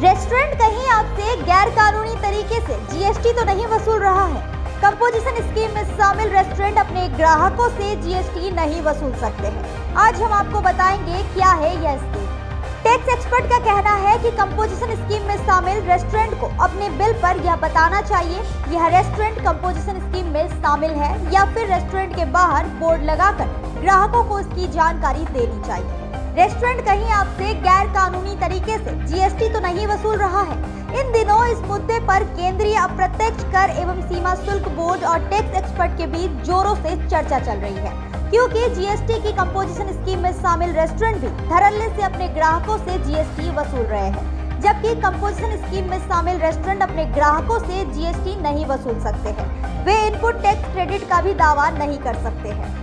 Restaurant कहीं आपसे गैर कानूनी तरीके से जीएसटी तो नहीं वसूल रहा है? कंपोजिशन स्कीम में शामिल रेस्टोरेंट अपने ग्राहकों से जीएसटी नहीं वसूल सकते हैं। आज हम आपको बताएंगे क्या है यह स्कीम। टैक्स एक्सपर्ट का कहना है कि कंपोजिशन स्कीम में शामिल रेस्टोरेंट को अपने बिल पर यह बताना चाहिए यह रेस्टोरेंट कंपोजिशन स्कीम में शामिल है या फिर रेस्टोरेंट के बाहर बोर्ड लगाकर ग्राहकों को इसकी जानकारी देनी चाहिए। रेस्टोरेंट कहीं आपसे गैर कानूनी तरीके से जीएसटी तो नहीं वसूल रहा है? इन दिनों इस मुद्दे पर केंद्रीय अप्रत्यक्ष कर एवं सीमा शुल्क बोर्ड और टैक्स एक्सपर्ट के बीच जोरों से चर्चा चल रही है, क्योंकि जीएसटी की कंपोजिशन स्कीम में शामिल रेस्टोरेंट भी धड़ल्ले से अपने ग्राहकों से जीएसटी वसूल रहे हैं, जबकि कंपोजिशन स्कीम में शामिल रेस्टोरेंट अपने ग्राहकों से जीएसटी नहीं वसूल सकते हैं। वे इनपुट टैक्स क्रेडिट का भी दावा नहीं कर सकते हैं।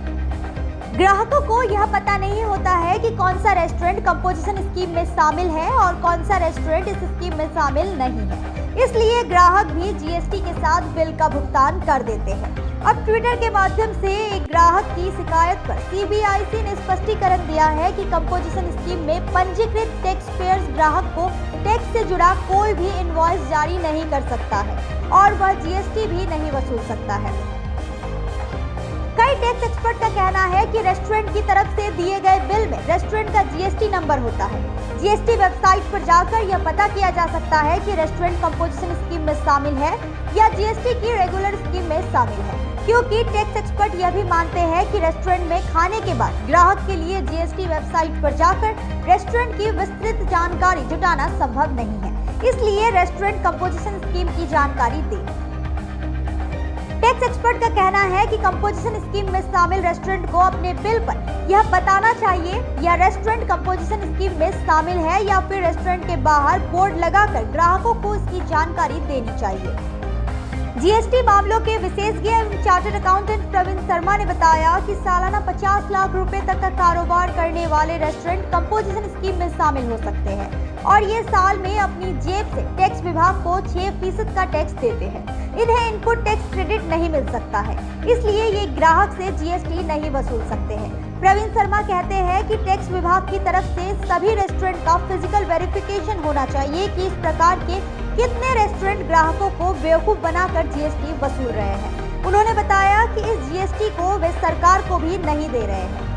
ग्राहकों को यह पता नहीं होता है कि कौन सा रेस्टोरेंट कंपोजिशन स्कीम में शामिल है और कौन सा रेस्टोरेंट इस स्कीम में शामिल नहीं है, इसलिए ग्राहक भी जीएसटी के साथ बिल का भुगतान कर देते हैं। अब ट्विटर के माध्यम से एक ग्राहक की शिकायत पर सीबीआईसी ने स्पष्टीकरण दिया है कि कंपोजिशन स्कीम में पंजीकृत टैक्स पेयर्स ग्राहक को टैक्स से जुड़ा कोई भी इनवॉइस जारी नहीं कर सकता है और वह जीएसटी भी नहीं वसूल सकता है। कई टैक्स एक्सपर्ट का कहना है कि रेस्टोरेंट की तरफ से दिए गए बिल में रेस्टोरेंट का जीएसटी नंबर होता है। जीएसटी वेबसाइट पर जाकर यह पता किया जा सकता है कि रेस्टोरेंट कंपोजिशन स्कीम में शामिल है या जीएसटी की रेगुलर स्कीम में शामिल है, क्योंकि टैक्स एक्सपर्ट यह भी मानते हैं कि रेस्टोरेंट में खाने के बाद ग्राहक के लिए जीएसटी वेबसाइट पर जाकर रेस्टोरेंट की विस्तृत जानकारी जुटाना संभव नहीं है, इसलिए रेस्टोरेंट कंपोजिशन स्कीम की जानकारी दे। टैक्स एक्सपर्ट का कहना है कि कंपोजिशन स्कीम में शामिल रेस्टोरेंट को अपने बिल पर यह बताना चाहिए यह रेस्टोरेंट कंपोजिशन स्कीम में शामिल है या फिर रेस्टोरेंट के बाहर बोर्ड लगाकर ग्राहकों को इसकी जानकारी देनी चाहिए। जीएसटी मामलों के विशेषज्ञ एवं चार्टर्ड अकाउंटेंट प्रवीण शर्मा ने बताया कि सालाना 50 लाख रुपए तक का कारोबार करने वाले रेस्टोरेंट कंपोजिशन स्कीम में शामिल हो सकते हैं और ये साल में अपनी जेब से टैक्स विभाग को 6% का टैक्स देते हैं। इन्हें इनपुट टैक्स क्रेडिट नहीं मिल सकता है, इसलिए ये ग्राहक से जीएसटी नहीं वसूल सकते हैं। प्रवीण शर्मा कहते हैं कि टैक्स विभाग की तरफ से सभी रेस्टोरेंट का फिजिकल वेरिफिकेशन होना चाहिए कि इस प्रकार के कितने रेस्टोरेंट ग्राहकों को बेवकूफ बनाकर जीएसटी वसूल रहे हैं। उन्होंने बताया कि इस जीएसटी को वे सरकार को भी नहीं दे रहे हैं।